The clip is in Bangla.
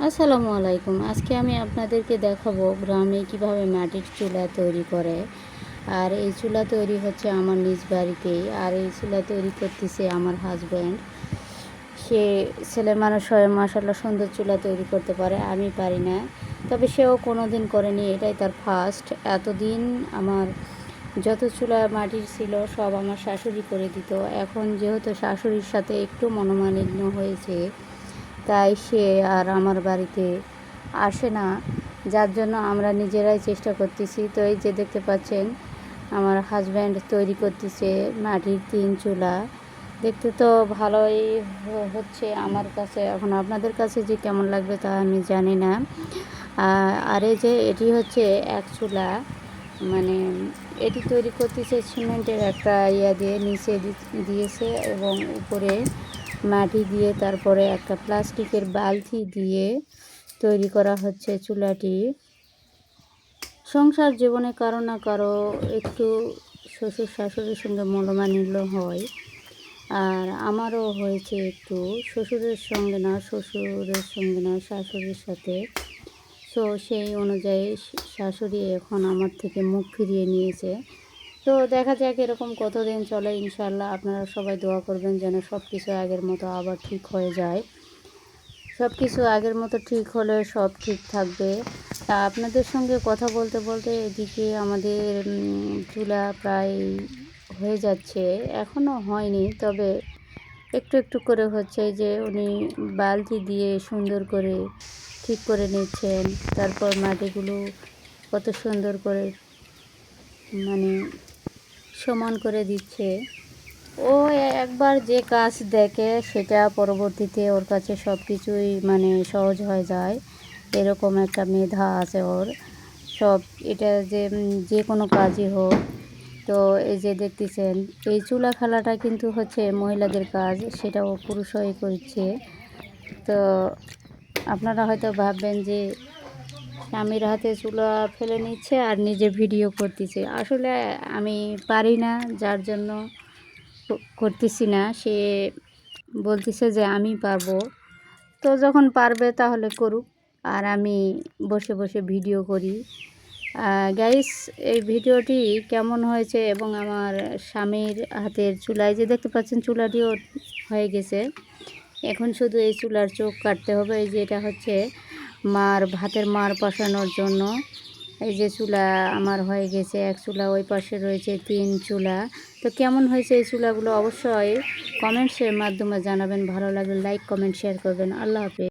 আসসালামু আলাইকুম। আজকে আমি আপনাদেরকে দেখাবো গ্রামে কিভাবে মাটির চুলা তৈরি করে। আর এই চুলা তৈরি হচ্ছে আমার নিজ বাড়িতেই। আর এই চুলা তৈরি করতেছে আমার হাজব্যান্ড। সে ছেলে মানুষ হয়ে মাশাআল্লাহ সুন্দর চুলা তৈরি করতে পারে, আমি পারি না। তবে সেও কোনো দিন করেনি, এটাই তার ফার্স্ট। এতদিন আমার যত চুলা মাটির ছিল সব আমার শাশুড়ি করে দিত। এখন যেহেতু শাশুড়ির সাথে একটু মনোমালিন্য হয়েছে, তাই সে আর আমার বাড়িতে আসে না, যার জন্য আমরা নিজেরাই চেষ্টা করতেছি। তো এই যে দেখতে পাচ্ছেন আমার হাজব্যান্ড তৈরি করতেছে মাটির 3 চুলা। দেখতে তো ভালোই হচ্ছে আমার কাছে। এখন আপনাদের কাছে যে কেমন লাগবে তা আমি জানি না। আর এই যে এটি হচ্ছে এক চুলা, মানে এটি তৈরি করতেছে সিমেন্টের একটা দিয়ে নিচে দিয়েছে এবং উপরে মাটি দিয়ে তারপরে একটা প্লাস্টিকের বালতি দিয়ে তৈরি করা হচ্ছে চুলাটি। সংসার জীবনে কারো না কারো একটু শ্বশুর শাশুড়ির সঙ্গে মনোমালিন্য হয়। আর আমারও হয়েছে একটু, শ্বশুরের সঙ্গে না শাশুড়ির সাথে। সো সেই অনুযায়ী শাশুড়ি এখন আমার থেকে মুখ ফিরিয়ে নিয়েছে। তো দেখা যাক এরকম কতদিন চলে। ইনশাল্লাহ আপনারা সবাই দোয়া করবেন যেন সব কিছু আগের মতো আবার ঠিক হয়ে যায়। সব কিছু আগের মতো ঠিক হলে সব ঠিক থাকবে। আপনাদের সঙ্গে কথা বলতে বলতে এদিকে আমাদের চুলা প্রায় হয়ে যাচ্ছে, এখনও হয়নি, তবে একটু একটু করে হচ্ছে। যে উনি বালতি দিয়ে সুন্দর করে ঠিক করে নিচ্ছেন, তারপর মাটিগুলো কত সুন্দর করে মানে সমান করে দিচ্ছে। ও একবার যে কাজ দেখে সেটা পরবর্তীতে ওর কাছে সব কিছুই মানে সহজ হয়ে যায়, এরকম একটা মেধা আছে ওর। সব এটা যে কোনো কাজই হোক। তো এই যে দেখতেছেন এই চুলা খালাটা কিন্তু হচ্ছে মহিলাদের কাজ, সেটাও পুরুষই করছে। তো আপনারা হয়তো ভাববেন যে স্বামীর হাতে চুলা ফেলে নিচ্ছে আর নিজে ভিডিও করতেছে। আসলে আমি পারি না, যার জন্য করতেছি না। সে বলতেছে যে আমি পারবো, তো যখন পারবে তাহলে করুক, আর আমি বসে বসে ভিডিও করি। গাইস, এই ভিডিওটি কেমন হয়েছে এবং আমার স্বামীর হাতের চুলায় যে দেখতে পাচ্ছেন চুলাটিও হয়ে গেছে। এখন শুধু এই চুলার চোখ কাটতে হবে। এই যে এটা হচ্ছে ভাতের মার বসানোর জন্য। এই যে চুলা আমার হয়ে গেছে, এক চুলা, ওই পাশে রয়েছে 3 চুলা। তো কেমন হয়েছে এই চুলাগুলো অবশ্যই কমেন্টসের মাধ্যমে জানাবেন। ভালো লাগলে লাইক কমেন্ট শেয়ার করবেন। আল্লাহ হাফেজ।